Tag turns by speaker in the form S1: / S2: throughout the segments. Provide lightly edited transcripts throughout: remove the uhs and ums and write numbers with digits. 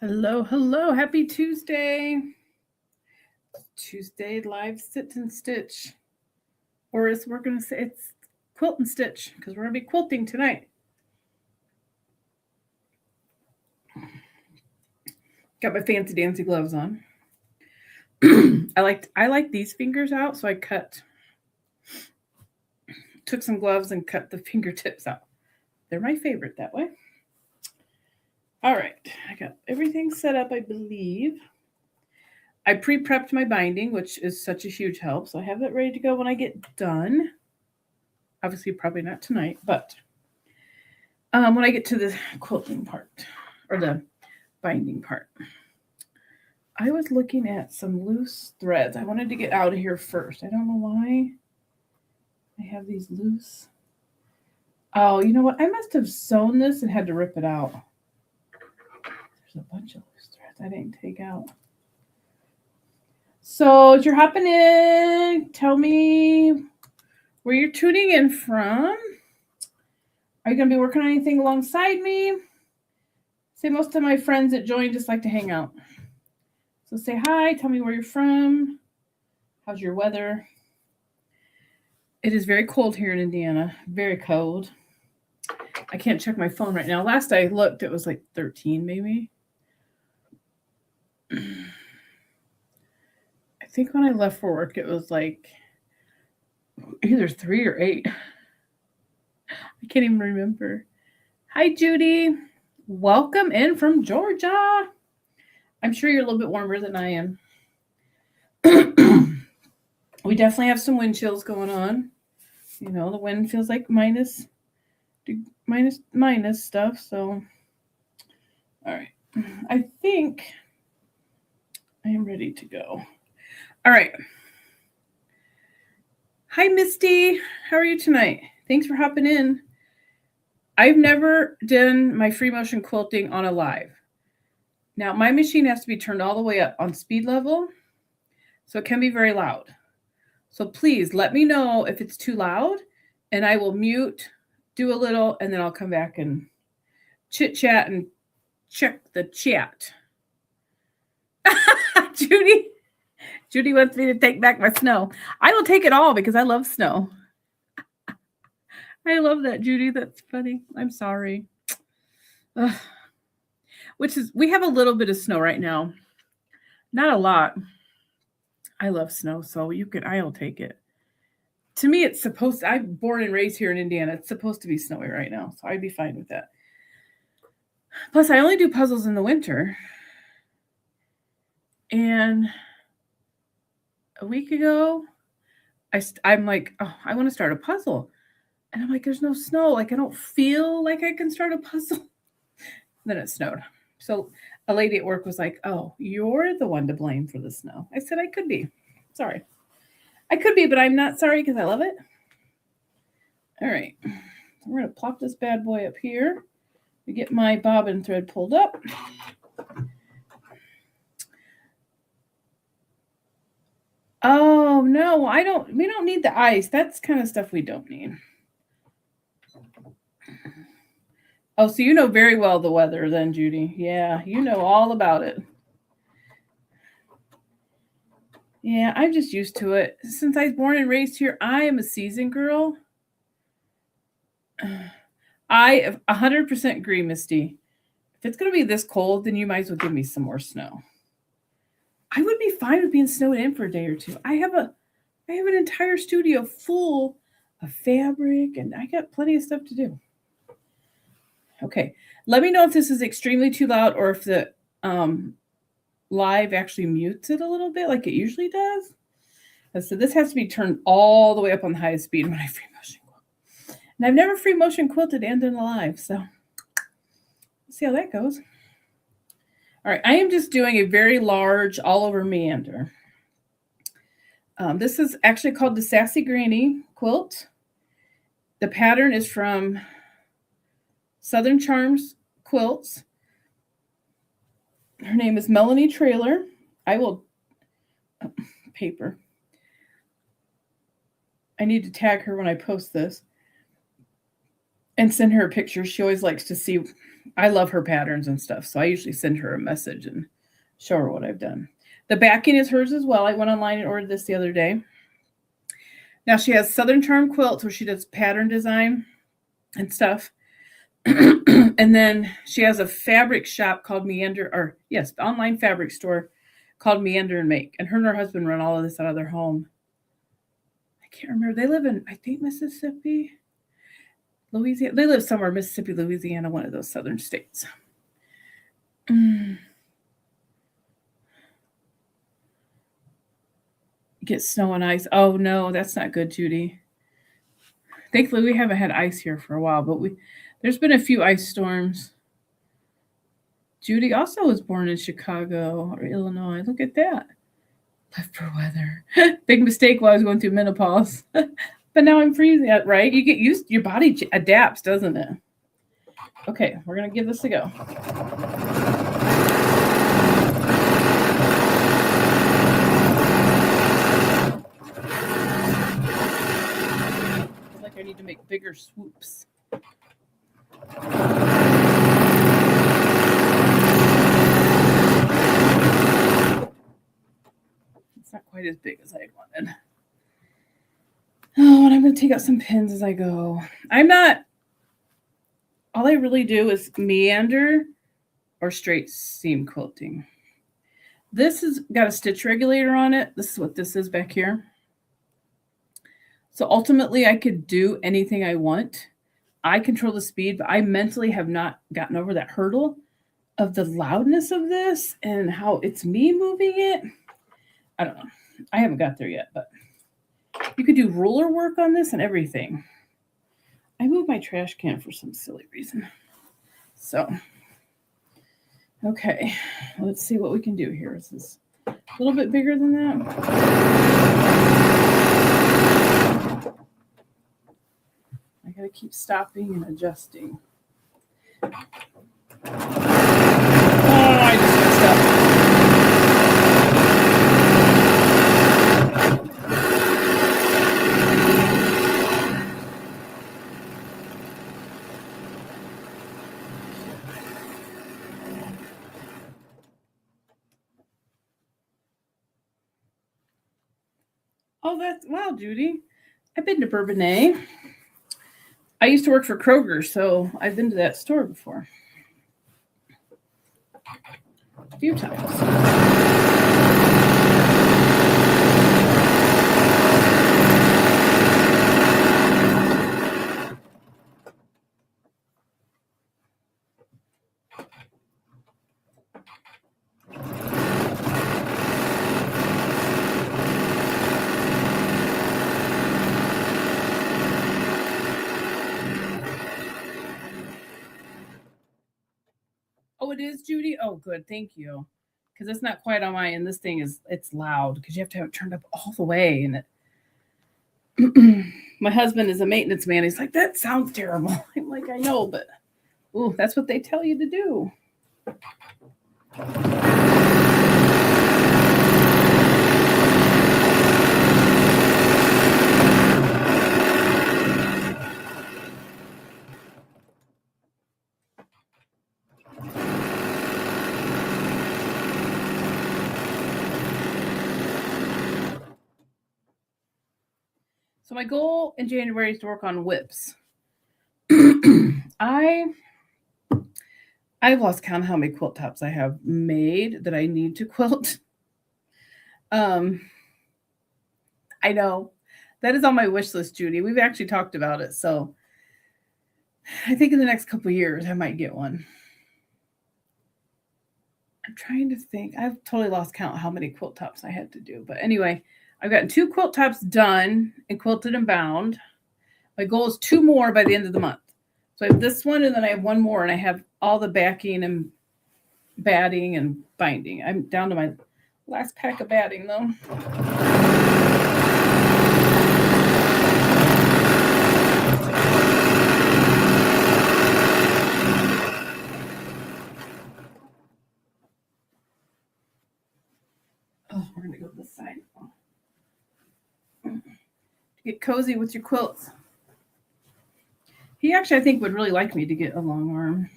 S1: Hello, hello. Happy Tuesday. Tuesday live sit and stitch. Or as we're going to say, it's quilt and stitch because we're going to be quilting tonight. Got my fancy dancy gloves on. I like these fingers out, so I took some gloves and cut the fingertips out. They're my favorite that way. All right, I got everything set up, I believe. I pre-prepped my binding, which is such a huge help. So I have it ready to go when I get done. Obviously, probably not tonight, but when I get to the quilting part or the binding part. I was looking at some loose threads. I wanted to get out of here first. I don't know why I have these loose. Oh, you know what? I must have sewn this and had to rip it out. There's a bunch of loose threads I didn't take out. So as you're hopping in, tell me where you're tuning in from. Are you going to be working on anything alongside me? Say most of my friends that join just like to hang out. So say hi, tell me where you're from. How's your weather? It is very cold here in Indiana, very cold. I can't check my phone right now. Last I looked, it was like 13 maybe. I think when I left for work, it was like either 3 or 8. I can't even remember. Hi, Judy. Welcome in from Georgia. I'm sure you're a little bit warmer than I am. We definitely have some wind chills going on. You know, the wind feels like minus stuff. So, all right. I think I am ready to go. All right. Hi, Misty. How are you tonight? Thanks for hopping in. I've never done my free motion quilting on a live. Now, my machine has to be turned all the way up on speed level, so it can be very loud. So please let me know if it's too loud, and I will mute, do a little, and then I'll come back and chit-chat and check the chat. Judy wants me to take back my snow. I will take it all because I love snow. I love that, Judy. That's funny. I'm sorry. Ugh. We have a little bit of snow right now. Not a lot. I love snow, so I'll take it. To me, I'm born and raised here in Indiana. It's supposed to be snowy right now, so I'd be fine with that. Plus, I only do puzzles in the winter. And a week ago, I'm like, oh, I want to start a puzzle. And I'm like, there's no snow. Like, I don't feel like I can start a puzzle. Then it snowed. So a lady at work was like, oh, you're the one to blame for the snow. I said, I could be. Sorry. I could be, but I'm not sorry because I love it. All right. We're going to plop this bad boy up here. We get my bobbin thread pulled up. Oh, no, we don't need the ice. That's kind of stuff we don't need. Oh, so you know very well the weather then, Judy. Yeah, you know all about it. Yeah, I'm just used to it. Since I was born and raised here, I am a season girl. I 100% agree, Misty. If it's going to be this cold, then you might as well give me some more snow. I would be fine with being snowed in for a day or two. I have an entire studio full of fabric, and I got plenty of stuff to do. Okay, let me know if this is extremely too loud or if the live actually mutes it a little bit like it usually does. So this has to be turned all the way up on the highest speed when I free motion quilt. And I've never free motion quilted and done a live, so let's see how that goes. All right, I am just doing a very large all over meander. This is actually called the Sassy Granny quilt. The pattern is from Southern Charms Quilts. Her name is Melanie Trailer. I will paper. I need to tag her when I post this. and send her a picture. She always likes to see. I love her patterns and stuff, so I usually send her a message and show her what I've done. The backing is hers as well. I went online and ordered this the other day. Now she has Southern Charm quilts where she does pattern design and stuff. And then she has a fabric shop called Meander, or yes, online fabric store called Meander and Make. And her and her husband run all of this out of their home. I can't remember. They live in, I think, Mississippi, Louisiana. They live somewhere, Mississippi, Louisiana, one of those southern states. Get snow and ice. Oh no, that's not good, Judy. Thankfully, we haven't had ice here for a while, but there's been a few ice storms. Judy also was born in Chicago or Illinois. Look at that. Left for weather. Big mistake while I was going through menopause. But now I'm freezing, right? You get used, your body adapts, doesn't it? Okay, we're going to give this a go. I feel like I need to make bigger swoops. It's not quite as big as I wanted. Oh, and I'm going to take out some pins as I go. All I really do is meander or straight seam quilting. This has got a stitch regulator on it. This is what this is back here. So ultimately, I could do anything I want. I control the speed, but I mentally have not gotten over that hurdle of the loudness of this and how it's me moving it. I don't know. I haven't got there yet, but you could do ruler work on this and everything. I moved my trash can for some silly reason. So, okay, let's see what we can do here. Is this a little bit bigger than that? I gotta keep stopping and adjusting. Oh, I just messed up. Oh, wow, Judy. I've been to Bourbonnais. I used to work for Kroger, so I've been to that store before. A few times. Oh, it is, Judy? Oh, good. Thank you. Because it's not quite on my end. This thing it's loud because you have to have it turned up all the way. And my husband is a maintenance man. He's like, that sounds terrible. I'm like, I know, but ooh, that's what they tell you to do. So my goal in January is to work on whips. I've lost count how many quilt tops I have made that I need to quilt. I know that is on my wish list, Judy. We've actually talked about it, so I think in the next couple of years I might get one. I'm trying to think. I've totally lost count how many quilt tops I had to do, but anyway, I've gotten 2 quilt tops done and quilted and bound. My goal is 2 more by the end of the month. So I have this one, and then I have 1 more, and I have all the backing and batting and binding. I'm down to my last pack of batting, though. Oh, we're going to go to this side. Get cozy with your quilts. He actually, I think, would really like me to get a long arm.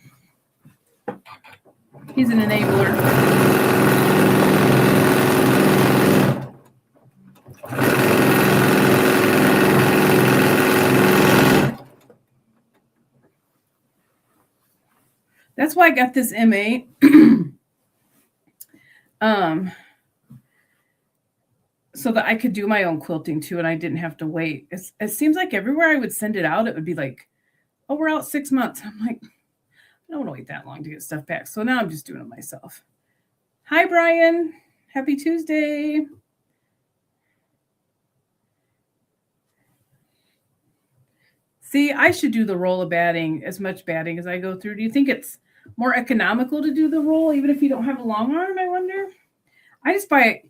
S1: He's an enabler. That's why I got this MA. So that I could do my own quilting too, and I didn't have to wait. It seems like everywhere I would send it out, it would be like, oh, we're out 6 months. I'm like, I don't want to wait that long to get stuff back. So now I'm just doing it myself. Hi, Brian. Happy Tuesday. See, I should do the roll of batting, as much batting as I go through. Do you think it's more economical to do the roll, even if you don't have a long arm? I wonder. I just buy it.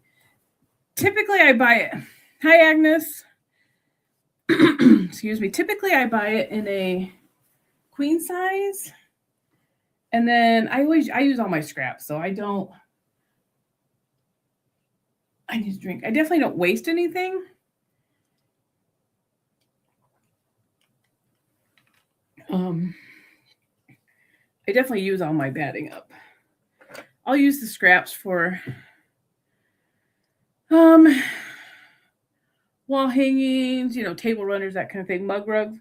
S1: Typically, I buy it. Hi, Agnes. Excuse me. Typically, I buy it in a queen size, and then I use all my scraps, so I don't. I need to drink. I definitely don't waste anything. I definitely use all my batting up. I'll use the scraps for wall hangings, table runners, that kind of thing, mug rugs.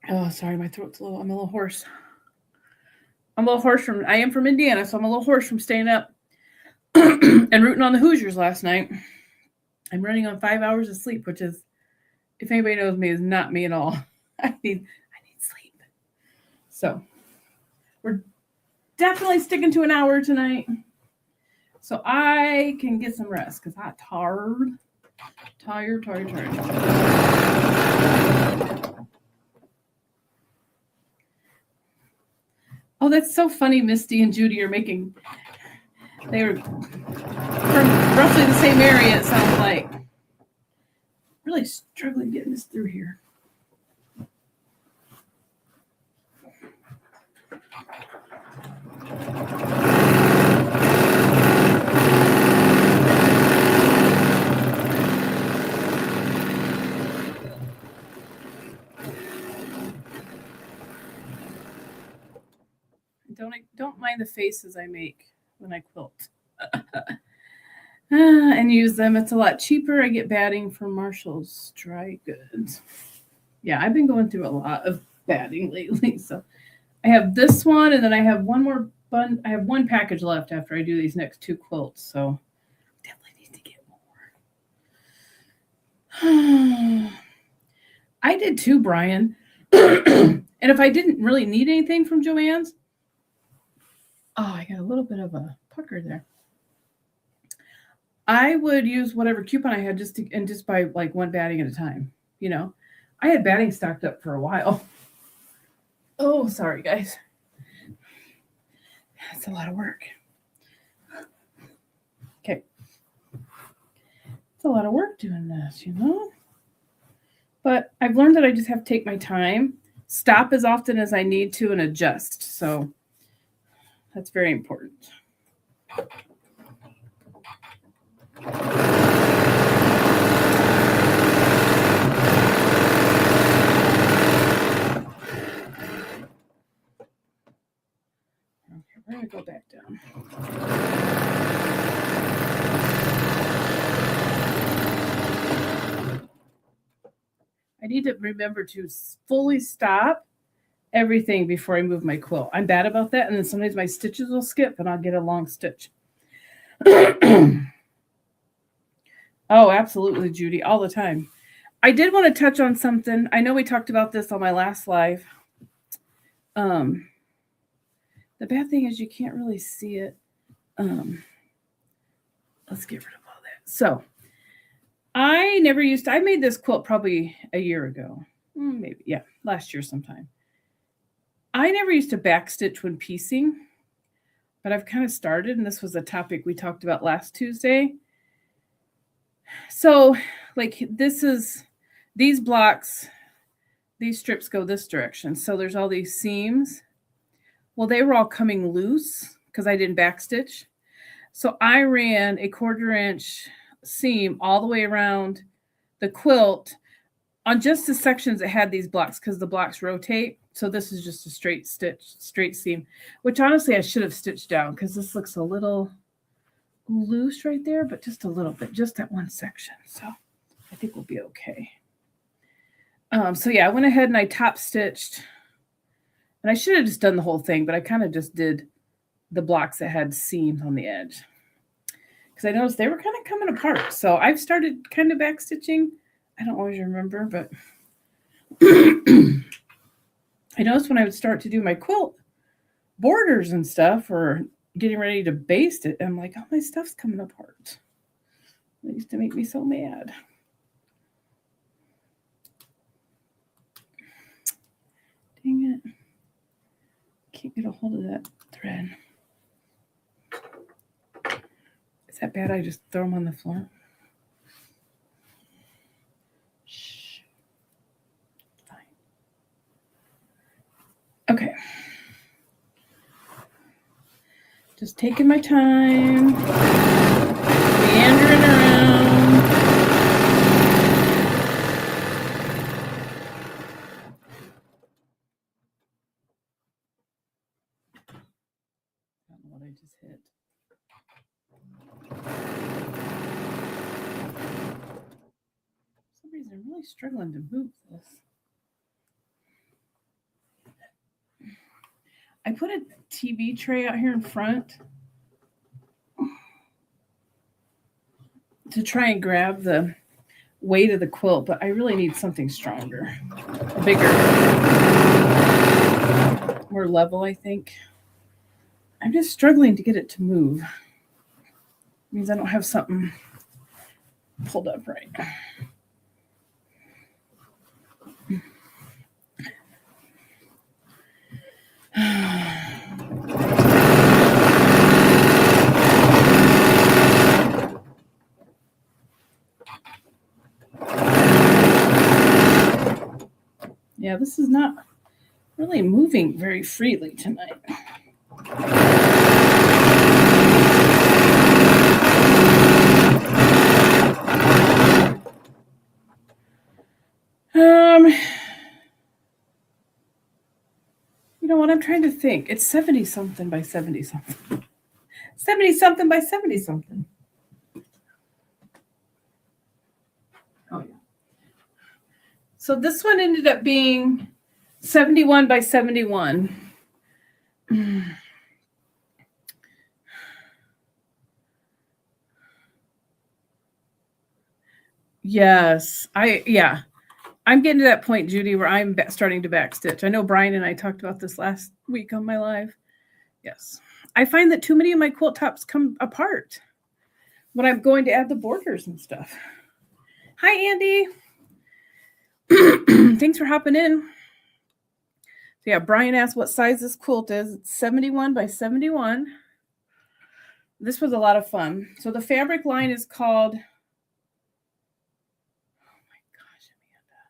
S1: Oh, sorry, my throat's low. I'm a little hoarse. I am from Indiana, so I'm a little hoarse from staying up and rooting on the Hoosiers last night. I'm running on 5 hours of sleep, which is, if anybody knows me, is not me at all. I need sleep. So we're definitely sticking to an hour tonight, so I can get some rest because I'm tired. Oh, that's so funny. Misty and Judy are making. They were from roughly the same area. It sounds like. Really struggling getting this through here. Don't mind the faces I make when I quilt. And use them. It's a lot cheaper. I get batting from Marshall's Dry Goods. Yeah, I've been going through a lot of batting lately. So I have this one, and then I have one more bun. I have one package left after I do these next two quilts. So definitely need to get more. I did too, Brian. And if I didn't really need anything from Joann's, oh, I got a little bit of a pucker there. I would use whatever coupon I had just buy like one batting at a time. I had batting stocked up for a while. Oh, sorry, guys. That's a lot of work. Okay. It's a lot of work doing this, But I've learned that I just have to take my time, stop as often as I need to, and adjust. So that's very important. We're going to go back down. I need to remember to fully stop everything before I move my quilt. I'm bad about that, and then sometimes my stitches will skip and I'll get a long stitch. Oh, absolutely, Judy, all the time. I did want to touch on something. I know we talked about this on my last live. The bad thing is you can't really see it. Let's get rid of all that. So I made this quilt probably a year ago. Maybe, yeah, last year sometime. I never used to backstitch when piecing, but I've kind of started, and this was a topic we talked about last Tuesday. So, like, these blocks, these strips go this direction. So there's all these seams. Well, they were all coming loose because I didn't backstitch. So I ran a 1/4 inch seam all the way around the quilt on just the sections that had these blocks, because the blocks rotate. So this is just a straight stitch, straight seam, which honestly I should have stitched down because this looks a little loose right there, but just a little bit, just that one section. So I think we'll be okay. So yeah, I went ahead and I top stitched, and I should have just done the whole thing, but I kind of just did the blocks that had seams on the edge because I noticed they were kind of coming apart. So I've started kind of back stitching. I don't always remember, but I noticed when I would start to do my quilt borders and stuff or getting ready to baste it, I'm like, oh, my stuff's coming apart. It used to make me so mad. Dang it. Can't get a hold of that thread. Is that bad? I just throw them on the floor. Shh. Fine. Okay. Just taking my time, meandering around. I don't know what I just hit. For some reason, I'm really struggling to move this. I put a TV tray out here in front to try and grab the weight of the quilt, but I really need something stronger, bigger, more level, I think. I'm just struggling to get it to move. It means I don't have something pulled up right. Yeah, this is not really moving very freely tonight. You know what? I'm trying to think. It's 70 something by 70 something. 70 something by 70 something. Oh, yeah. So this one ended up being 71 by 71. Yes, I'm getting to that point, Judy, where I'm starting to backstitch. I know Brian and I talked about this last week on my live. Yes, I find that too many of my quilt tops come apart when I'm going to add the borders and stuff. Hi, Andy. Thanks for hopping in. So yeah, Brian asked what size this quilt is. It's 71 by 71. This was a lot of fun. So the fabric line is called, oh my gosh, Amanda,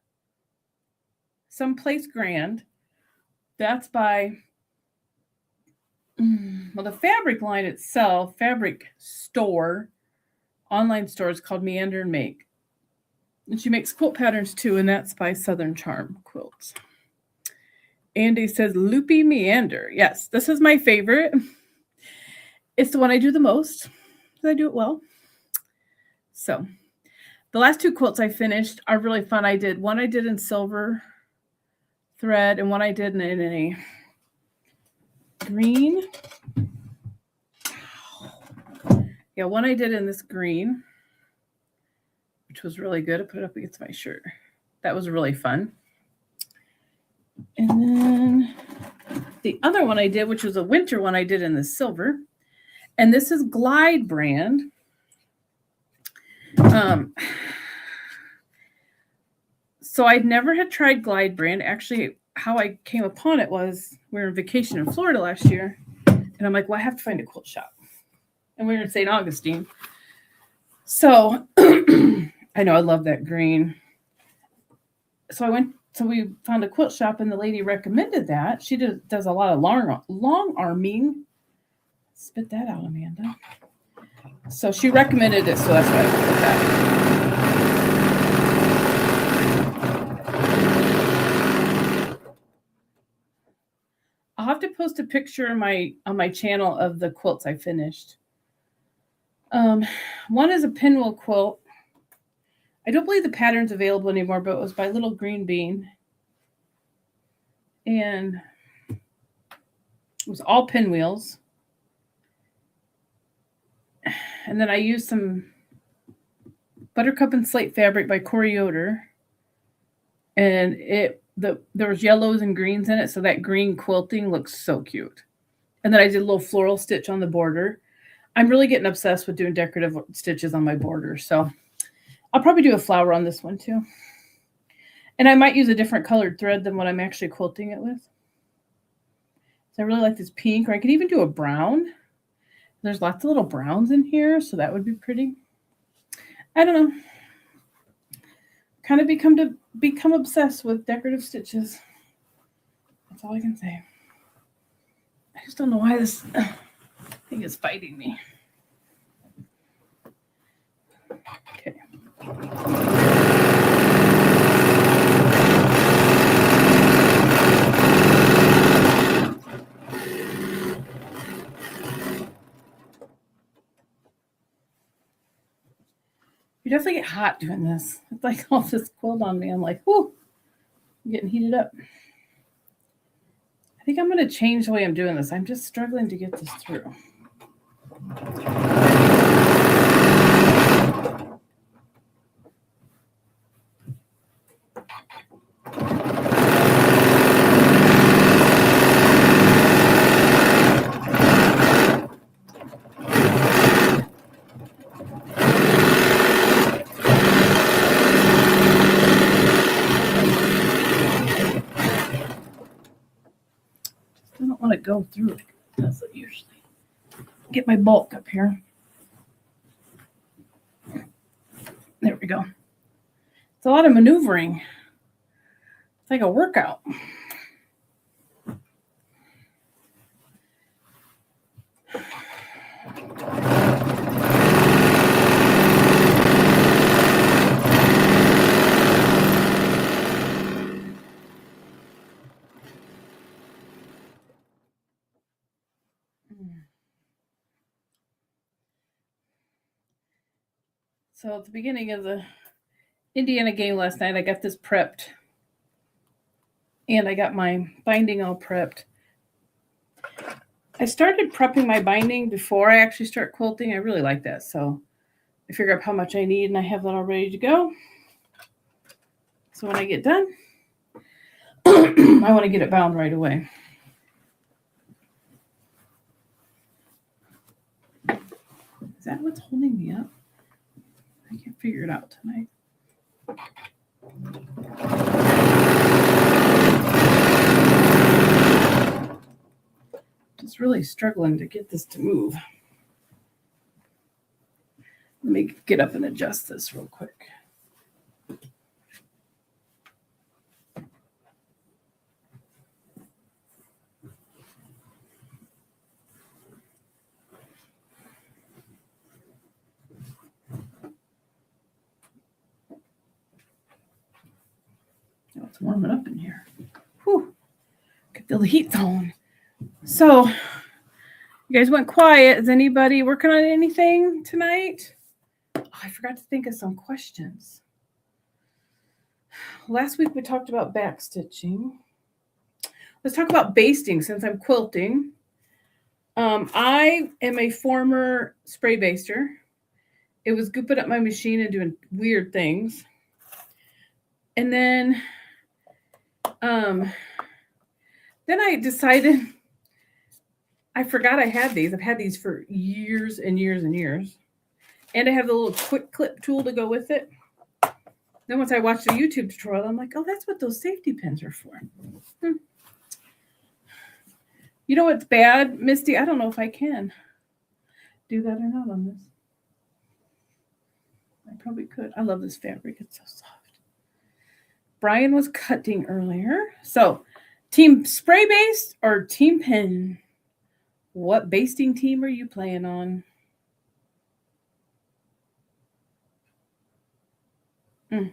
S1: Someplace Grand. That's by, well, the fabric line itself, fabric store, online store, is called Meander and Make. And she makes quilt patterns too, and that's by Southern Charm Quilts. Andy says, Loopy Meander. Yes, this is my favorite. It's the one I do the most, because I do it well. So the last two quilts I finished are really fun. One I did in silver thread, and one I did in a green. Yeah, one I did in this green, which was really good. I put it up against my shirt. That was really fun. And then the other one I did, which was a winter one, I did in the silver. And this is Glide brand. So I'd never had tried Glide brand. Actually, how I came upon it was we were on vacation in Florida last year. And I'm like, well, I have to find a quilt shop. And we were in St. Augustine. So I know I love that green. So we found a quilt shop, and the lady recommended that. She does a lot of long arming. Spit that out, Amanda. So she recommended it, so that's why I put I'll have to post a picture on my channel of the quilts I finished. One is a pinwheel quilt. I don't believe the pattern's available anymore, but it was by Little Green Bean. And it was all pinwheels. And then I used some Buttercup and Slate fabric by Corey Yoder. And there was yellows and greens in it, so that green quilting looks so cute. And then I did a little floral stitch on the border. I'm really getting obsessed with doing decorative stitches on my border, so I'll probably do a flower on this one too. And I might use a different colored thread than what I'm actually quilting it with. So I really like this pink, or I could even do a brown. There's lots of little browns in here, so that would be pretty. I don't know. Kind of become obsessed with decorative stitches. That's all I can say. I just don't know why this thing is fighting me. Okay. You definitely get hot doing this. It's like all this quilt on me. I'm like, whoo, I'm getting heated up. I think I'm going to change the way I'm doing this. I'm just struggling to get this through. I don't want to go through it. That's what usually. Get my bulk up here. There we go. It's a lot of maneuvering. It's like a workout. So at the beginning of the Indiana game last night, I got this prepped. And I got my binding all prepped. I started prepping my binding before I actually start quilting. I really like that. So I figure out how much I need and I have that all ready to go. So when I get done, I want to get it bound right away. Is that what's holding me up? I can't figure it out tonight. Just really struggling to get this to move. Let me get up and adjust this real quick. Oh, it's warming up in here. Whew. Can feel the heat on. So, you guys went quiet. Is anybody working on anything tonight? Oh, I forgot to think of some questions. Last week we talked about back stitching. Let's talk about basting since I'm quilting. I am a former spray baster. It was gooping up my machine and doing weird things. And then I decided, I forgot I had these. I've had these for years and years and years. And I have the little quick clip tool to go with it. Then once I watched the YouTube tutorial, I'm like, oh, that's what those safety pins are for. You know what's bad, Misty? I don't know if I can do that or not on this. I probably could. I love this fabric. It's so soft. Brian was cutting earlier. So, team spray based or team pin? What basting team are you playing on? I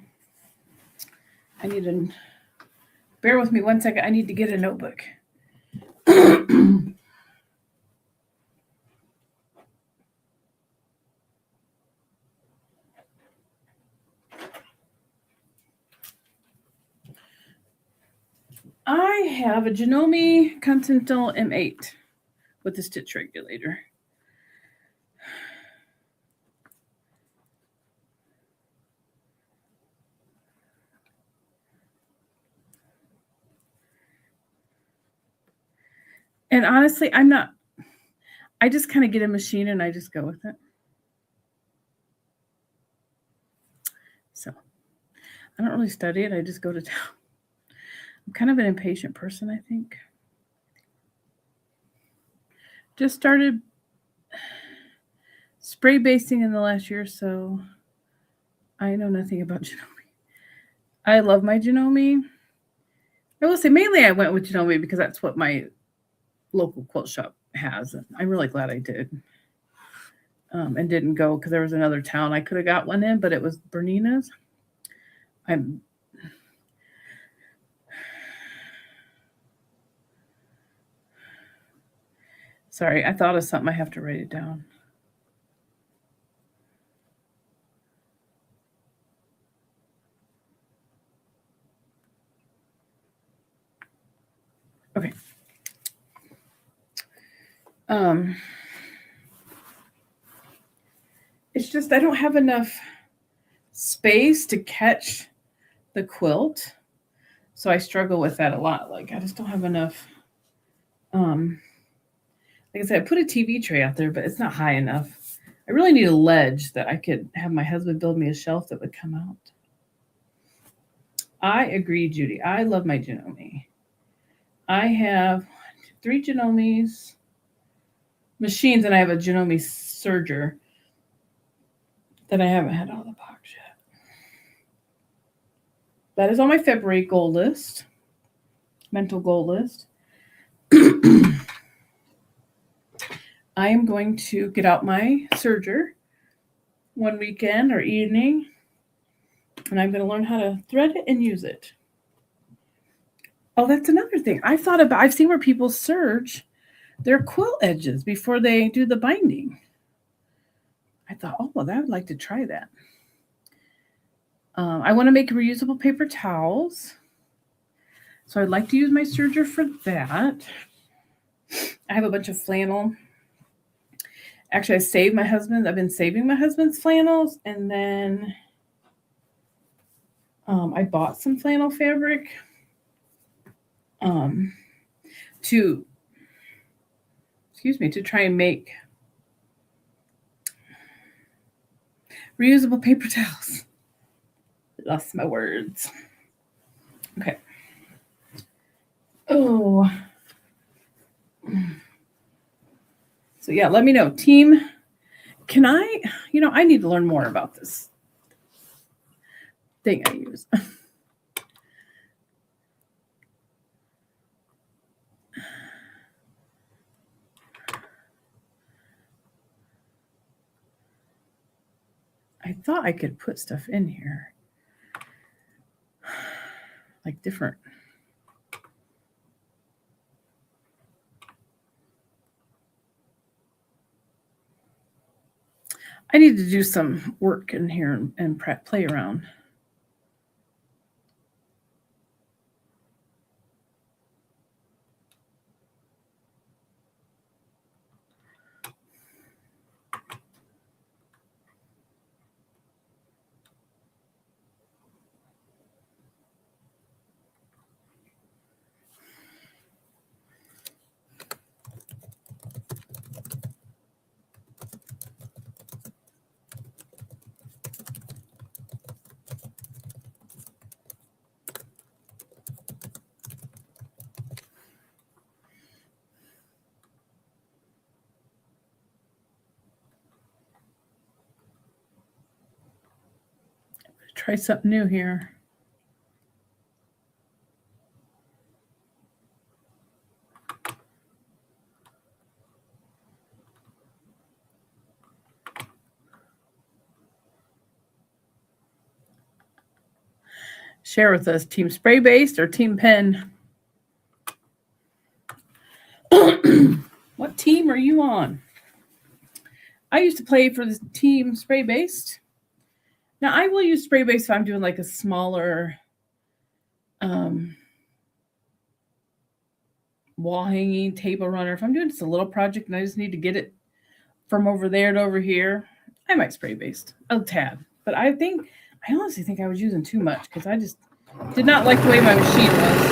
S1: need to bear with me 1 second. I need to get a notebook. I have a Janome Continental M8 with the stitch regulator. And honestly, I just kind of get a machine and I just go with it. So I don't really study it. I just go to town. I'm kind of an impatient person, I think. Just started spray basting in the last year, so I know nothing about Janome. I love my Janome. I will say mainly I went with Janome because that's what my local quilt shop has. And I'm really glad I did. And didn't go because there was another town I could have got one in, but it was Bernina's. I'm sorry, I thought of something. I have to write it down. Okay. It's just I don't have enough space to catch the quilt. So I struggle with that a lot. Like I just don't have enough. Like I said, I put a TV tray out there, but it's not high enough. I really need a ledge that I could have my husband build me a shelf that would come out. I agree, Judy. I love my Janome. I have 3 Janomes machines, and I have a Janome serger that I haven't had out of the box yet. That is on my February goal list, mental goal list. I am going to get out my serger one weekend or evening, and I'm going to learn how to thread it and use it. Oh, that's another thing. I've seen where people serge their quilt edges before they do the binding. I thought, oh, well, I would like to try that. I want to make reusable paper towels. So I'd like to use my serger for that. I have a bunch of flannel. Actually, I've been saving my husband's flannels, and then I bought some flannel fabric to try and make reusable paper towels. Lost my words. Okay. Oh. So yeah, let me know. Team, can I need to learn more about this thing I use. I thought I could put stuff in here. Like different. I need to do some work in here and play around. Try something new here. Share with us, team spray based or team pen. What team are you on? I used to play for the team spray based. Now I will use spray based if I'm doing like a smaller wall hanging, table runner. If I'm doing just a little project and I just need to get it from over there to over here, I might spray based a tad. But I honestly think I was using too much because I just did not like the way my machine was.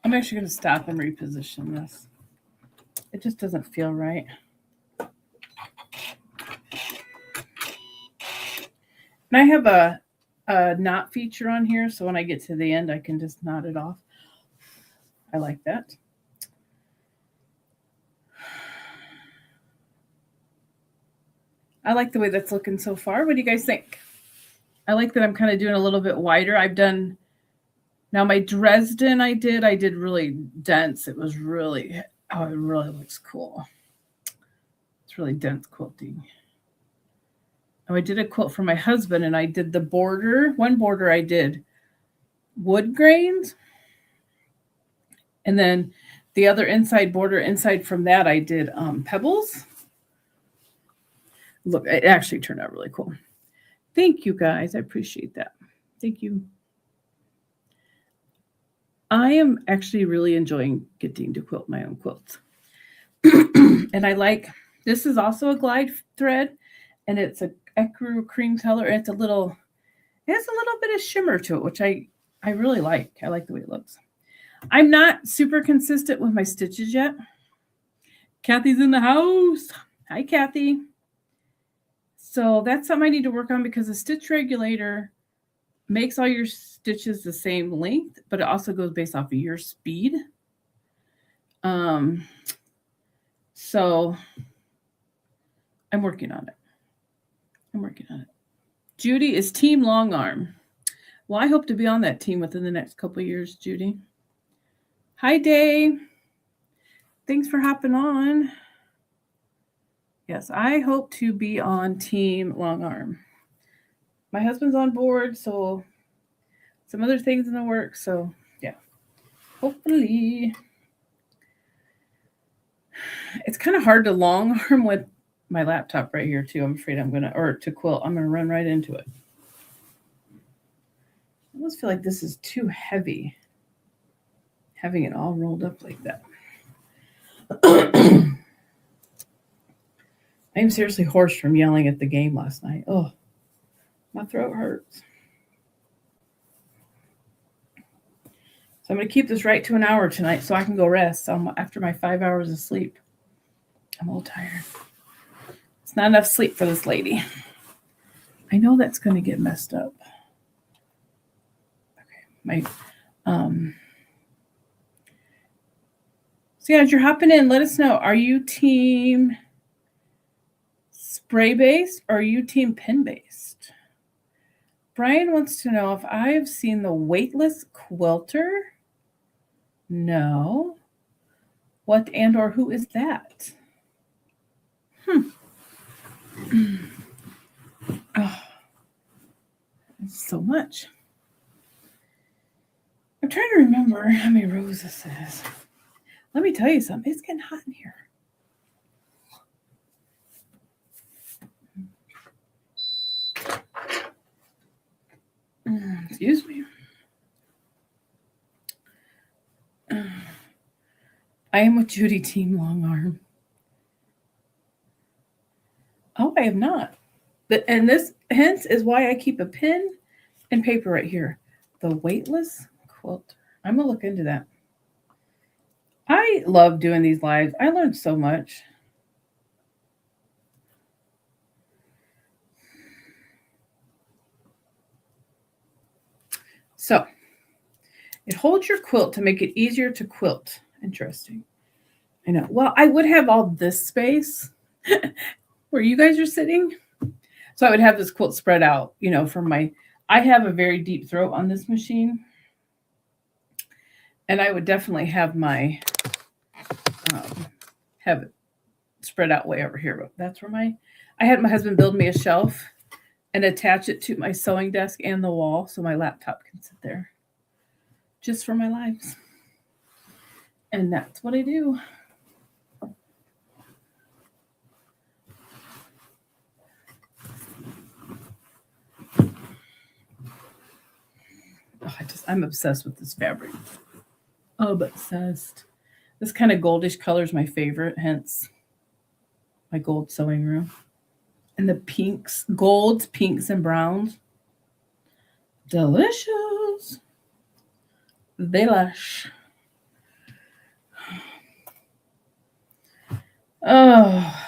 S1: I'm actually going to stop and reposition this. It just doesn't feel right. And I have a knot feature on here, so when I get to the end, I can just knot it off. I like that. I like the way that's looking so far. What do you guys think? I like that I'm kind of doing a little bit wider. I've done, now my Dresden I did really dense. It was really, oh, it really looks cool. It's really dense quilting. Oh, I did a quilt for my husband and I did the border. One border I did wood grains. And then the other inside border, inside from that, I did pebbles. Look, it actually turned out really cool. Thank you, guys. I appreciate that. Thank you. I am actually really enjoying getting to quilt my own quilts. And I like, this is also a glide thread, and it's a ecru cream color. It's it has a little bit of shimmer to it, which I really like. I like the way it looks. I'm not super consistent with my stitches yet. Kathy's in the house. Hi, Kathy. So that's something I need to work on because the stitch regulator makes all your stitches the same length, but it also goes based off of your speed. So I'm working on it. Judy is Team Long Arm. Well, I hope to be on that team within the next couple of years, Judy. Hi, Dave. Thanks for hopping on. Yes, I hope to be on Team Long Arm. My husband's on board, so some other things in the works. So, yeah, hopefully. It's kind of hard to long arm with my laptop right here, too. I'm afraid to quilt, I'm going to run right into it. I almost feel like this is too heavy, having it all rolled up like that. I'm seriously hoarse from yelling at the game last night. Oh, my throat hurts. So I'm going to keep this right to an hour tonight so I can go rest after my 5 hours of sleep. I'm a little tired. It's not enough sleep for this lady. I know that's going to get messed up. Okay, so yeah, as you're hopping in, let us know. Are you team spray based or are you team pin based? Brian wants to know if I've seen the weightless quilter. No. What and or who is that? Oh, that's so much. I'm trying to remember how many rows this is. Let me tell you something. It's getting hot in here. Excuse me. I am with Judy Team Long Arm. Oh, I have not. And this hence is why I keep a pen and paper right here. The weightless quilt. I'm going to look into that. I love doing these lives. I learned so much. So, it holds your quilt to make it easier to quilt. Interesting. I know. Well, I would have all this space where you guys are sitting. So I would have this quilt spread out, from I have a very deep throat on this machine. And I would definitely have have it spread out way over here, but that's where I had my husband build me a shelf and attach it to my sewing desk and the wall so my laptop can sit there just for my lives. And that's what I do. Oh, I'm obsessed with this fabric. Obsessed. This kind of goldish color is my favorite, hence my gold sewing room. And the pinks, golds, pinks, and browns. Delicious. Delish. Oh.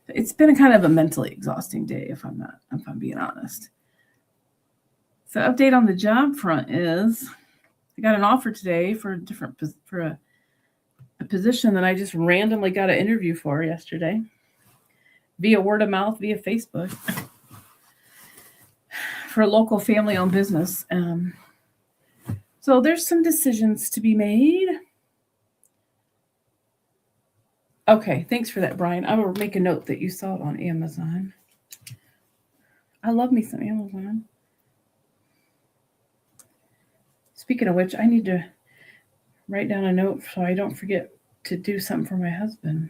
S1: It's been kind of a mentally exhausting day, if I'm being honest. So update on the job front is I got an offer today for a position that I just randomly got an interview for yesterday via word of mouth, via Facebook, for a local family-owned business. So there's some decisions to be made. Okay, thanks for that, Brian. I will make a note that you saw it on Amazon. I love me some Amazon. Speaking of which, I need to write down a note so I don't forget to do something for my husband.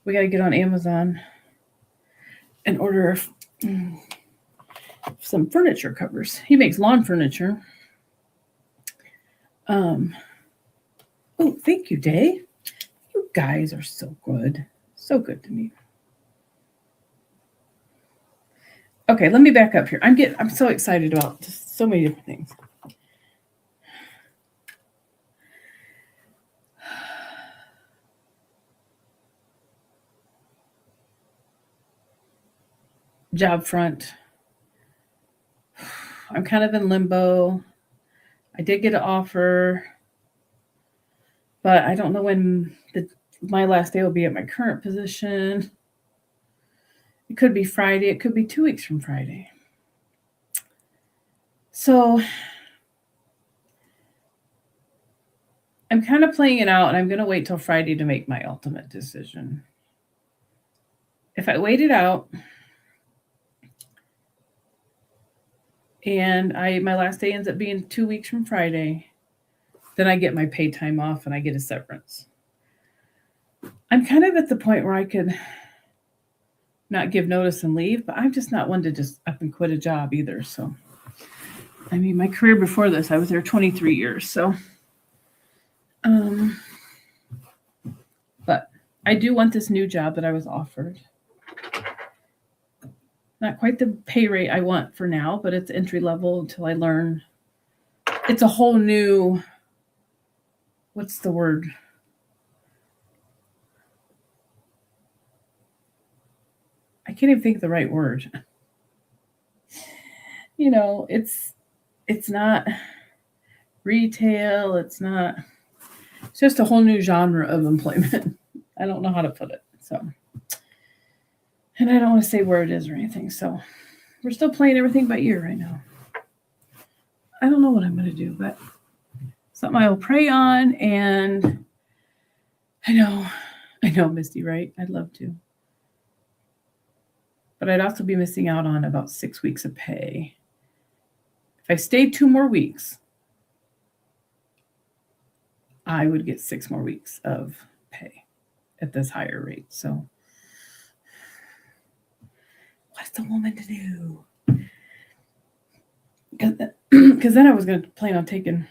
S1: We got to get on Amazon and order some furniture covers. He makes lawn furniture. Oh, thank you, Day. You guys are so good. So good to me. Okay, let me back up here. I'm so excited about just so many different things. Job front. I'm kind of in limbo. I did get an offer, but I don't know when my last day will be at my current position. It could be Friday. It could be 2 weeks from Friday. So I'm kind of playing it out, and I'm going to wait till Friday to make my ultimate decision. If I wait it out and my last day ends up being 2 weeks from Friday, then I get my paid time off and I get a severance. I'm kind of at the point where I could not give notice and leave, but I'm just not one to just up and quit a job either. So, I mean, my career before this, I was there 23 years. So, but I do want this new job that I was offered. Not quite the pay rate I want for now, but it's entry level until I learn. It's a whole new, what's the word? I can't even think of the right word. You know, it's not retail. It's just a whole new genre of employment. I don't know how to put it. So, and I don't want to say where it is or anything. So we're still playing everything by ear right now. I don't know what I'm going to do, but something I will pray on. And I know, Misty, right? I'd love to. But I'd also be missing out on about 6 weeks of pay. If I stayed 2 more weeks, I would get 6 more weeks of pay at this higher rate. So what's the woman to do? Because then I was going to plan on taking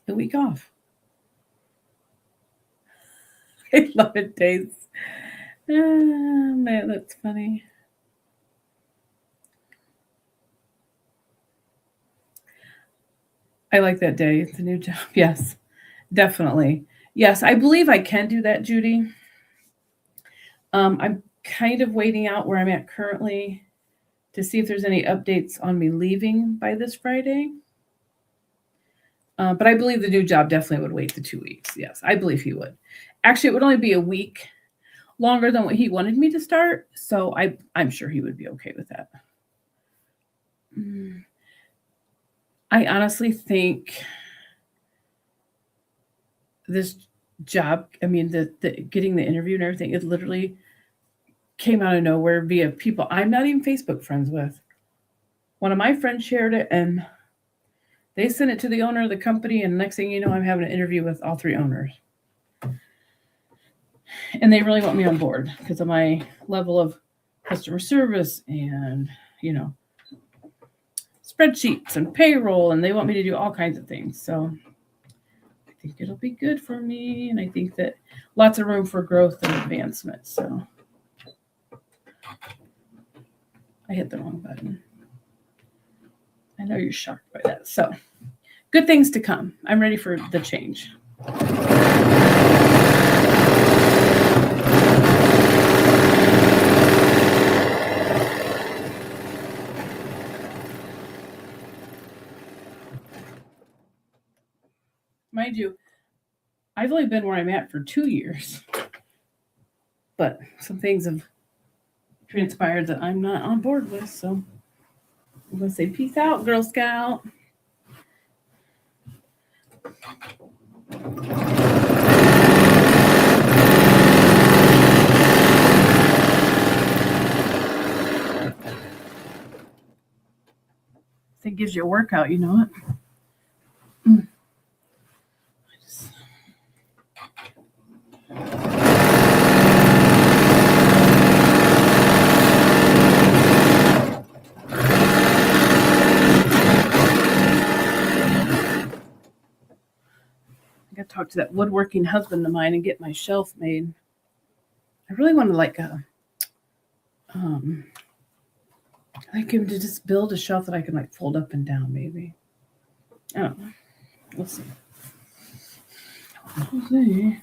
S1: the week off. I love it, Days. Man, that's funny. I like that, Day. It's a new job. Yes, definitely. Yes, I believe I can do that, Judy. I'm kind of waiting out where I'm at currently to see if there's any updates on me leaving by this Friday. But I believe the new job definitely would wait the 2 weeks. Yes, I believe he would. Actually, it would only be a week longer than what he wanted me to start. So I'm sure he would be okay with that. I honestly think this job, I mean, the getting the interview and everything, it literally came out of nowhere via people I'm not even Facebook friends with. One of my friends shared it, and they sent it to the owner of the company, and next thing you know, I'm having an interview with all 3 owners. And they really want me on board because of my level of customer service and, spreadsheets and payroll, and they want me to do all kinds of things. So I think it'll be good for me, and I think that lots of room for growth and advancement. So I hit the wrong button. I know you're shocked by that. So good things to come. I'm ready for the change. Mind you, I've only been where I'm at for 2 years, but some things have transpired that I'm not on board with. So I'm going to say peace out, Girl Scout. It gives you a workout, you know it. I got to talk to that woodworking husband of mine and get my shelf made. I really want to like him to just build a shelf that I can like fold up and down, maybe. I don't know. We'll see. We'll see.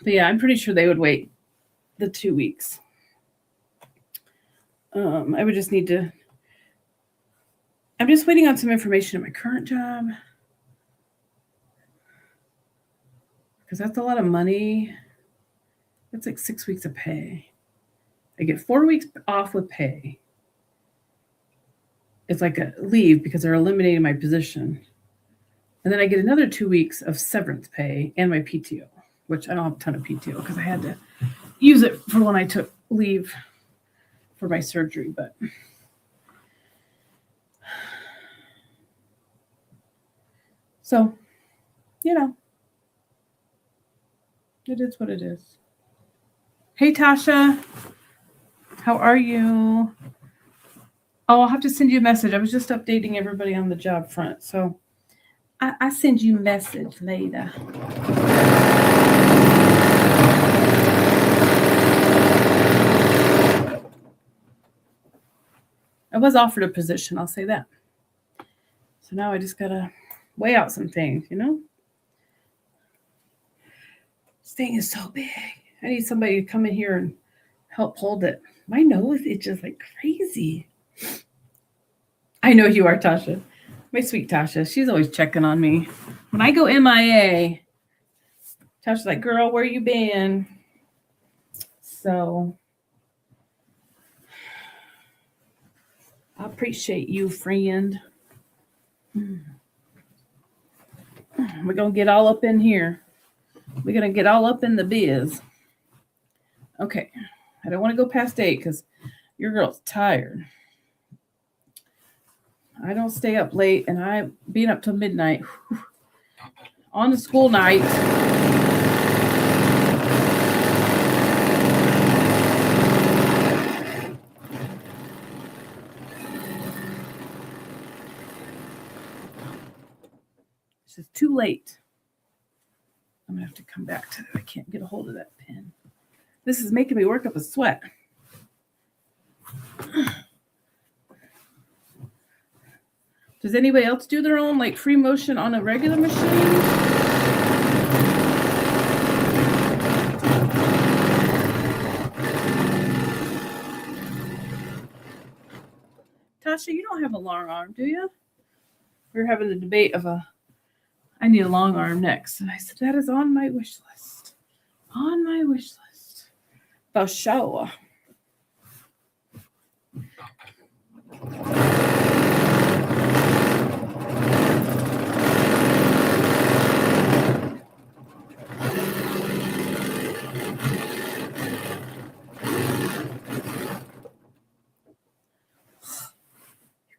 S1: But yeah, I'm pretty sure they would wait the 2 weeks. I would just need to. I'm just waiting on some information at my current job because that's a lot of money. That's like 6 weeks of pay. I get 4 weeks off with pay. It's like a leave because they're eliminating my position. And then I get another 2 weeks of severance pay and my PTO, which I don't have a ton of PTO because I had to use it for when I took leave for my surgery. But so, it is what it is. Hey, Tasha, how are you? Oh, I'll have to send you a message. I was just updating everybody on the job front. So I send you a message later. I was offered a position, I'll say that. So now I just got to weigh out some things, This thing is so big. I need somebody to come in here and help hold it. My nose itches like crazy. I know you are, Tasha. My sweet Tasha. She's always checking on me. When I go MIA, Tasha's like, girl, where you been? So I appreciate you, friend. We're going to get all up in here. We're going to get all up in the biz. Okay. I don't want to go past 8 because your girl's tired. I don't stay up late, and I being up till midnight on the school night. It's just too late. I'm gonna have to come back to that. I can't get a hold of that pen. This is making me work up a sweat. Does anybody else do their own like free motion on a regular machine? Tasha, you don't have a long arm, do you? We're having the debate of a I need a long arm next. And I said, that is on my wish list. On my wish list. For sure.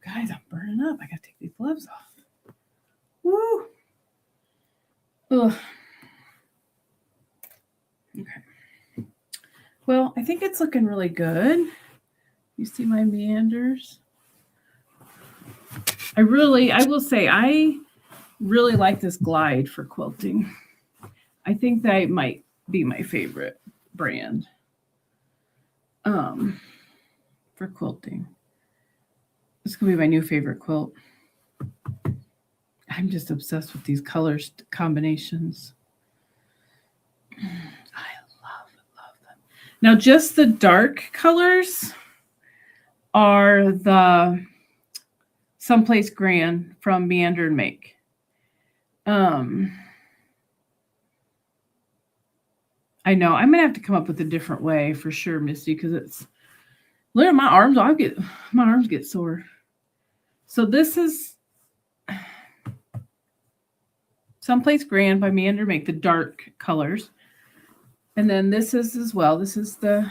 S1: Guys, I'm burning up. I gotta take these gloves off. Woo! Ugh. Okay. Well, I think it's looking really good. You see my meanders? I will say, I really like this glide for quilting. I think that might be my favorite brand for quilting. This could be my new favorite quilt. I'm just obsessed with these color combinations. I love them. Now, just the dark colors are the Someplace Grand from Meander and Make. I know I'm gonna have to come up with a different way for sure, Misty, because it's look at my arms. My arms get sore. So this is Someplace Grand by Meander and Make, the dark colors. And then this is as well. This is the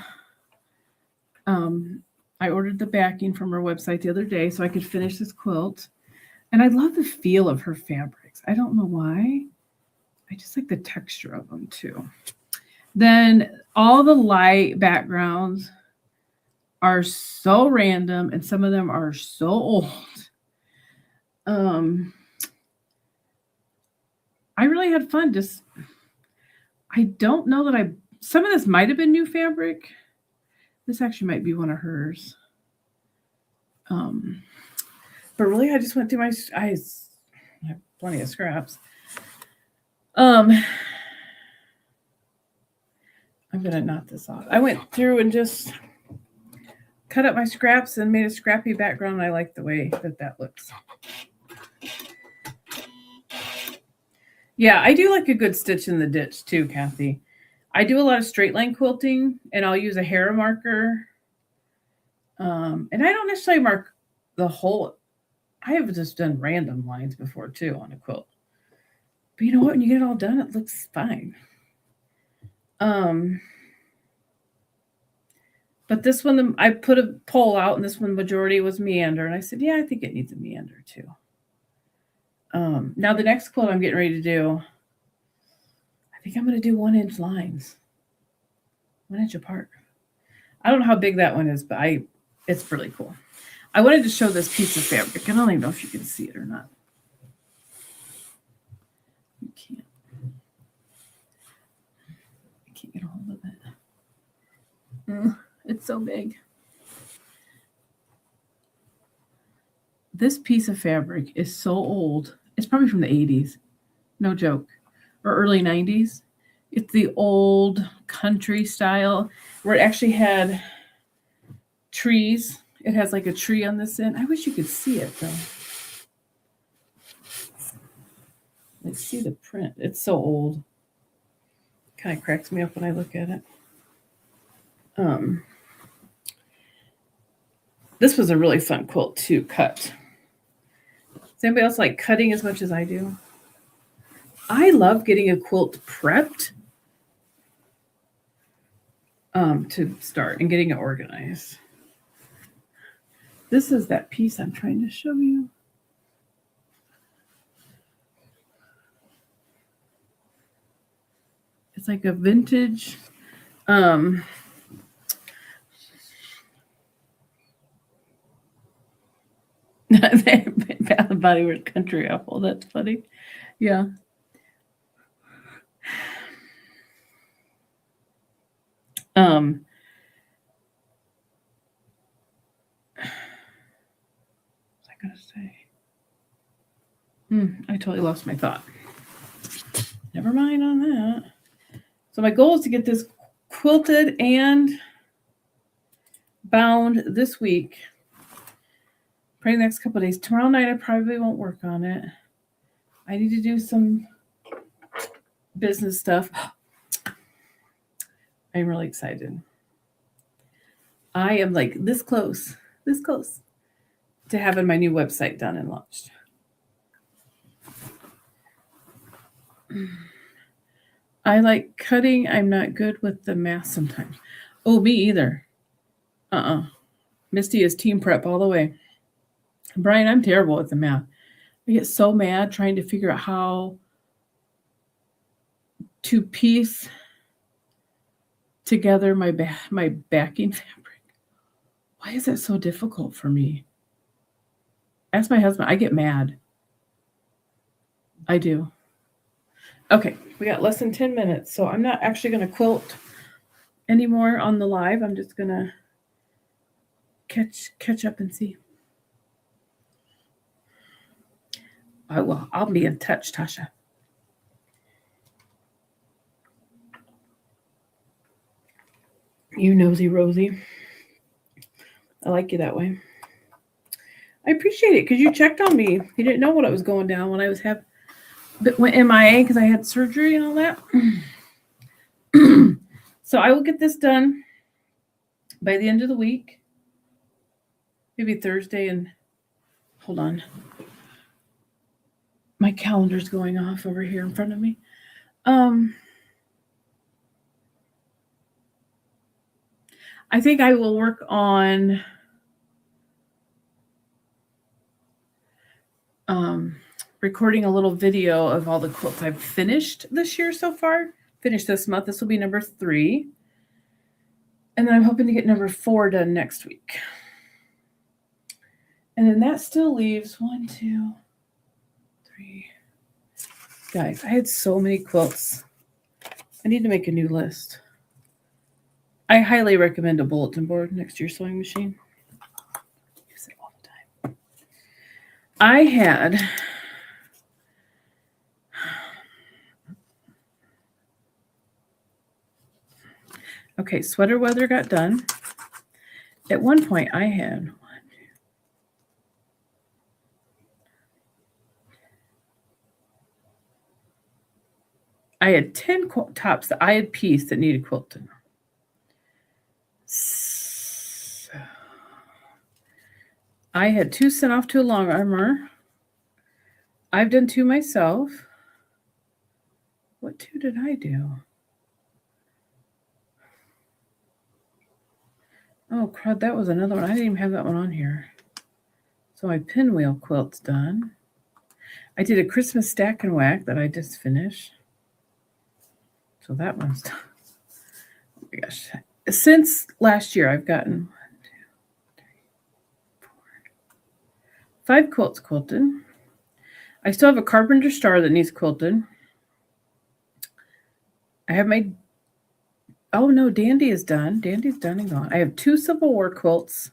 S1: I ordered the backing from her website the other day so I could finish this quilt. And I love the feel of her fabrics. I don't know why. I just like the texture of them too. Then all the light backgrounds are so random and some of them are so old. I really had fun. I don't know that some of this might have been new fabric. This actually might be one of hers. But really, I just went through I have plenty of scraps. I'm gonna knot this off. I went through and just cut up my scraps and made a scrappy background. I like the way that looks. Yeah, I do like a good stitch in the ditch too, Kathy. I do a lot of straight line quilting, and I'll use a hair marker. And I don't necessarily mark the whole. I have just done random lines before too on a quilt. But you know what? When you get it all done, it looks fine. But this one, I put a poll out, and this one majority was meander, and I said, yeah, I think it needs a meander too. Now the next quilt I'm getting ready to do, I think I'm going to do 1 inch lines, 1 inch apart. I don't know how big that one is, but it's really cool. I wanted to show this piece of fabric. I don't even know if you can see it or not. You can't. I can't get a hold of it. It's so big. This piece of fabric is so old. It's probably from the 80s. No joke. Or early 90s. It's the old country style where it actually had trees. It has like a tree on this end. I wish you could see it though. Like see the print. It's so old. Kind of cracks me up when I look at it. This was a really fun quilt to cut. Does anybody else like cutting as much as I do? I love getting a quilt prepped to start and getting it organized. This is that piece I'm trying to show you. It's like a vintage Bath and Body Works country apple. That's funny. Yeah. What was I gonna say? I totally lost my thought. Never mind on that. So my goal is to get this quilted and bound this week. Probably the next couple of days. Tomorrow night I probably won't work on it. I need to do some business stuff. I'm really excited. I am like this close to having my new website done and launched. I like cutting. I'm not good with the math sometimes. Oh, me either. Misty is team prep all the way. Brian, I'm terrible with the math. I get so mad trying to figure out how to piece together my backing fabric. Why is that so difficult for me? Ask my husband. I get mad. I do. Okay, we got less than 10 minutes, so I'm not actually going to quilt anymore on the live. I'm just going to catch up and see. I'll be in touch, Tasha. You nosy Rosie. I like you that way. I appreciate it because you checked on me. You didn't know what I was going down when I went MIA because I had surgery and all that. So I will get this done by the end of the week. Maybe Thursday. And hold on. My calendar's going off over here in front of me. I think I will work on recording a little video of all the quilts I've finished this year so far. Finished this month. This will be number 3. And then I'm hoping to get number 4 done next week. And then that still leaves 1, 2, 3. Guys, I had so many quilts. I need to make a new list. I highly recommend a bulletin board next to your sewing machine. Use it all the time. I had okay, sweater weather got done. At one point, I had I had 10 tops that I had pieced that needed quilting. So I had 2 sent off to a long armor. I've done 2 myself. What 2 did I do? Oh, crud, that was another one. I didn't even have that one on here. So my pinwheel quilt's done. I did a Christmas stack and whack that I just finished. So that one's done. Oh my gosh. Since last year, I've gotten 1, 2, 3, 4, 5 quilts quilted. I still have a carpenter star that needs quilted. I have my, oh no, Dandy is done. Dandy's done and gone. I have 2 Civil War quilts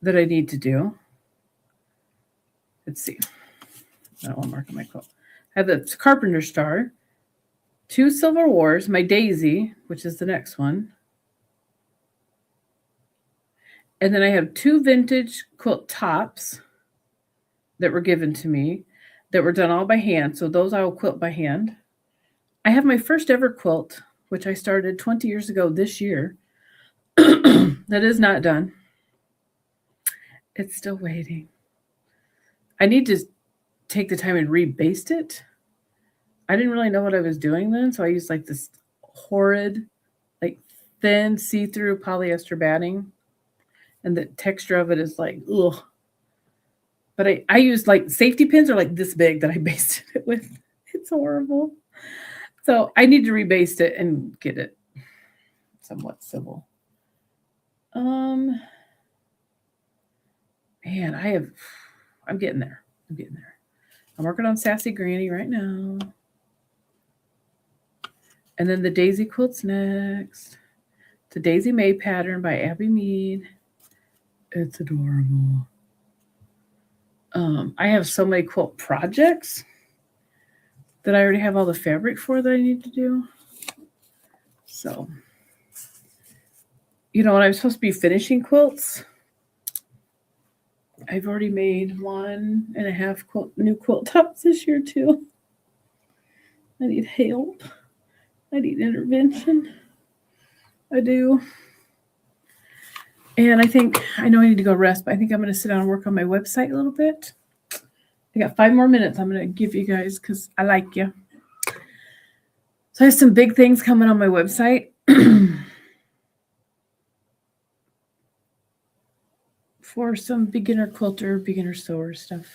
S1: that I need to do. Let's see. I don't want to mark on my quilt. I have the carpenter star, 2 Civil Wars, my Daisy, which is the next one. And then I have 2 vintage quilt tops that were given to me that were done all by hand. So those I will quilt by hand. I have my first ever quilt, which I started 20 years ago this year. That is not done. It's still waiting. I need to take the time and rebaste it. I didn't really know what I was doing then, so I used like this horrid, like thin see-through polyester batting, and the texture of it is like, ugh. But I used like safety pins are like this big that I basted it with. It's horrible. So I need to rebaste it and get it somewhat civil. Man, I'm getting there. I'm working on Sassy Granny right now. And then the Daisy quilt's next. It's a Daisy May pattern by Abby Mead. It's adorable. I have so many quilt projects that I already have all the fabric for that I need to do. So, when I'm supposed to be finishing quilts, I've already made 1.5 new quilt tops this year too. I need help. I need intervention. I do. And I know I need to go rest, but I think I'm going to sit down and work on my website a little bit. I got 5 more minutes I'm going to give you guys because I like you. So I have some big things coming on my website. For some beginner quilter, beginner sewer stuff.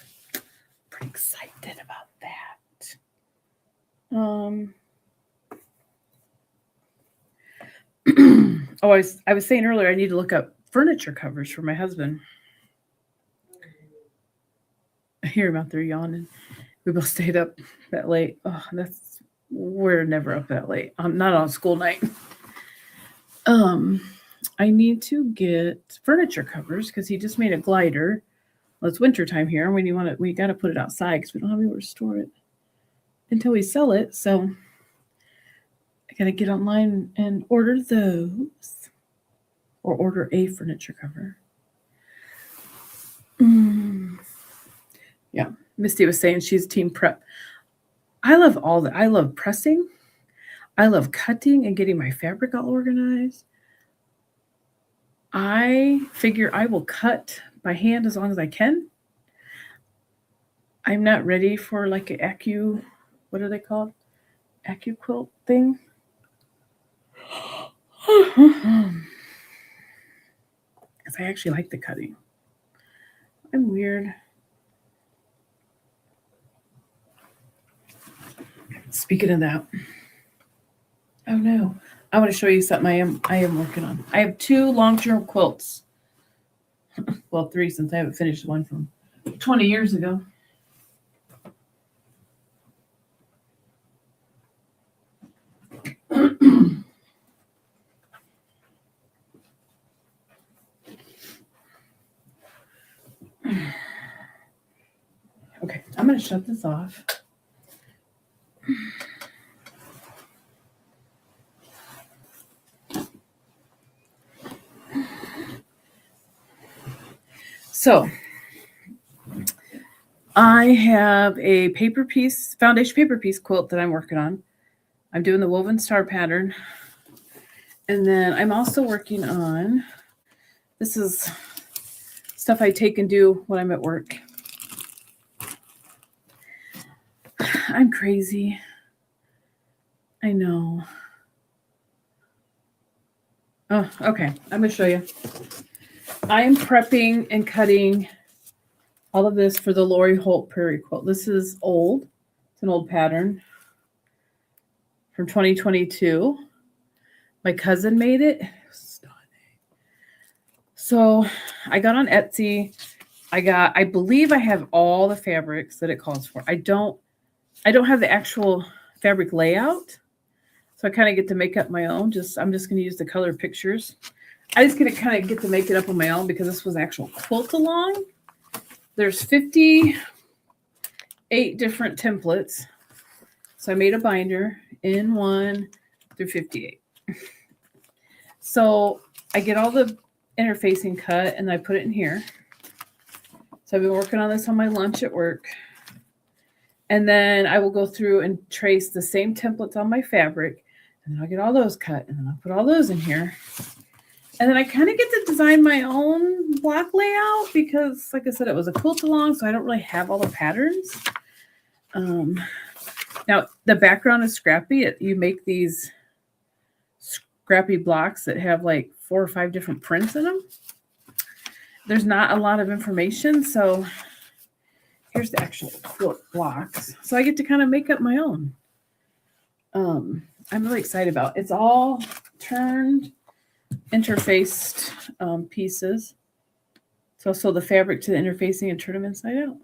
S1: Pretty excited about that. I was saying earlier I need to look up furniture covers for my husband. I hear him out there yawning. We both stayed up that late. Oh, we're never up that late. Not on school night. I need to get furniture covers because he just made a glider. Well, it's wintertime here, and we got to put it outside because we don't have anywhere to store it until we sell it. So I got to get online and order those, or order a furniture cover. Yeah, Misty was saying she's team prep. I love all that. I love pressing. I love cutting and getting my fabric all organized. I figure I will cut by hand as long as I can. I'm not ready for like an what are they called? Quilt thing. Because I actually like the cutting. I'm weird. Speaking of that, oh no, I want to show you something I am working on. I have 2 long-term quilts. Well, 3 since I haven't finished one from 20 years ago. Okay, I'm going to shut this off. So I have a foundation paper piece quilt that I'm working on. I'm doing the woven star pattern. And then I'm also working on, this is stuff I take and do when I'm at work. I'm crazy. I know. Oh, okay. I'm going to show you. I am prepping and cutting all of this for the Lori Holt Prairie Quilt. This is old. It's an old pattern from 2022. My cousin made it. Stunning. So I got on Etsy. I believe I have all the fabrics that it calls for. I don't have the actual fabric layout. So I kind of get to make up my own. I'm just going to use the color pictures. I just get to make it up on my own because this was an actual quilt along. There's 58 different templates. So I made a binder in 1 through 58. So I get all the interfacing cut and I put it in here. So I've been working on this on my lunch at work. And then I will go through and trace the same templates on my fabric. And then I'll get all those cut and then I'll put all those in here. And then I kind of get to design my own block layout because, like I said, it was a quilt along, so I don't really have all the patterns. Now, the background is scrappy. You make these scrappy blocks that have like 4 or 5 different prints in them. There's not a lot of information, so here's the actual quilt blocks. So I get to kind of make up my own. I'm really excited about it. It's all turned interfaced pieces. So the fabric to the interfacing and turn them inside out.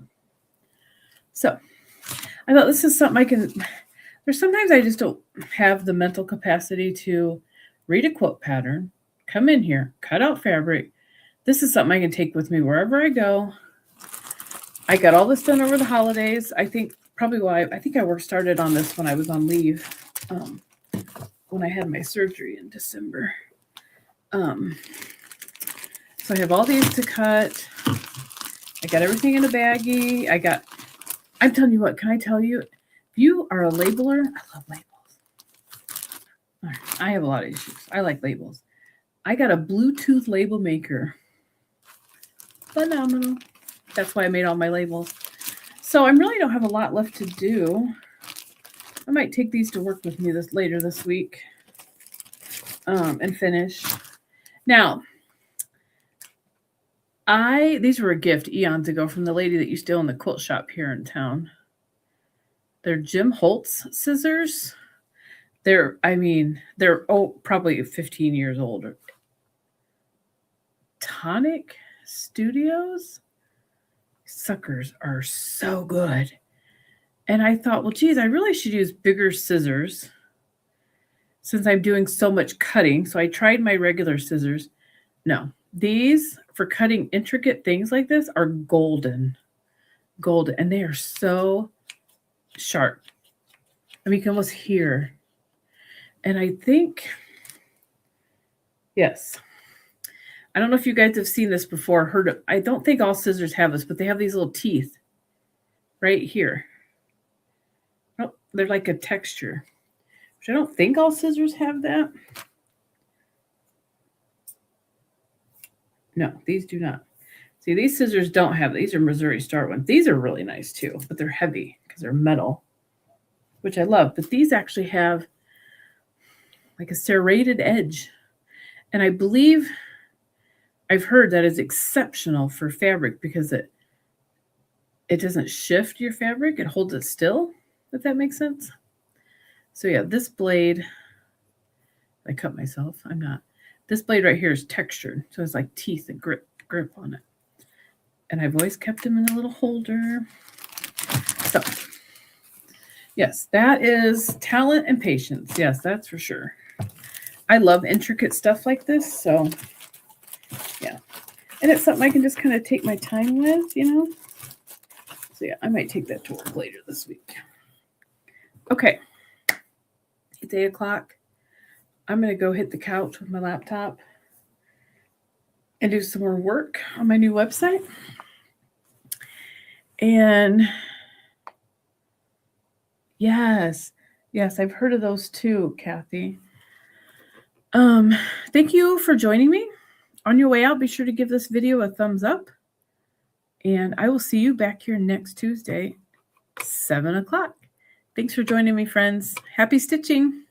S1: So I thought this is something there's sometimes I just don't have the mental capacity to read a quilt pattern, come in here, cut out fabric. This is something I can take with me wherever I go. I got all this done over the holidays. I think I started on this when I was on leave, when I had my surgery in December. So I have all these to cut. I got everything in a baggie. I'm telling you what, can I tell you? you are a labeler, I love labels. All right, I have a lot of issues. I like labels. I got a Bluetooth label maker. Phenomenal. That's why I made all my labels. So I really don't have a lot left to do. I might take these to work with me later this week and finish. Now, these were a gift eons ago from the lady that used to own the quilt shop here in town. They're Jim Holtz scissors. They're probably 15 years old. Tonic Studios. Suckers are so good. And I thought, well, geez, I really should use bigger scissors since I'm doing so much cutting. So I tried my regular scissors. No, these for cutting intricate things like this are golden. Golden. And they are so sharp. I mean, you can almost hear. And I think, yes. I don't know if you guys have seen this before, heard of. I don't think all scissors have this, but they have these little teeth right here. Oh, they're like a texture. Which I don't think all scissors have that. No, these do not. See, these scissors don't have. These are Missouri Star ones. These are really nice too, but they're heavy because they're metal, which I love. But these actually have like a serrated edge. And I believe I've heard that is exceptional for fabric because it doesn't shift your fabric. It holds it still, if that makes sense. So yeah, this blade, I cut myself. I'm not. This blade right here is textured. So it's like teeth and grip on it. And I've always kept them in a little holder. So yes, that is talent and patience. Yes, that's for sure. I love intricate stuff like this. So yeah. And it's something I can just kind of take my time with, you know. So yeah, I might take that to work later this week. Okay. It's 8 o'clock. I'm going to go hit the couch with my laptop and do some more work on my new website. And yes, I've heard of those too, Kathy. Thank you for joining me. On your way out, be sure to give this video a thumbs up. And I will see you back here next Tuesday, 7 o'clock. Thanks for joining me, friends. Happy stitching.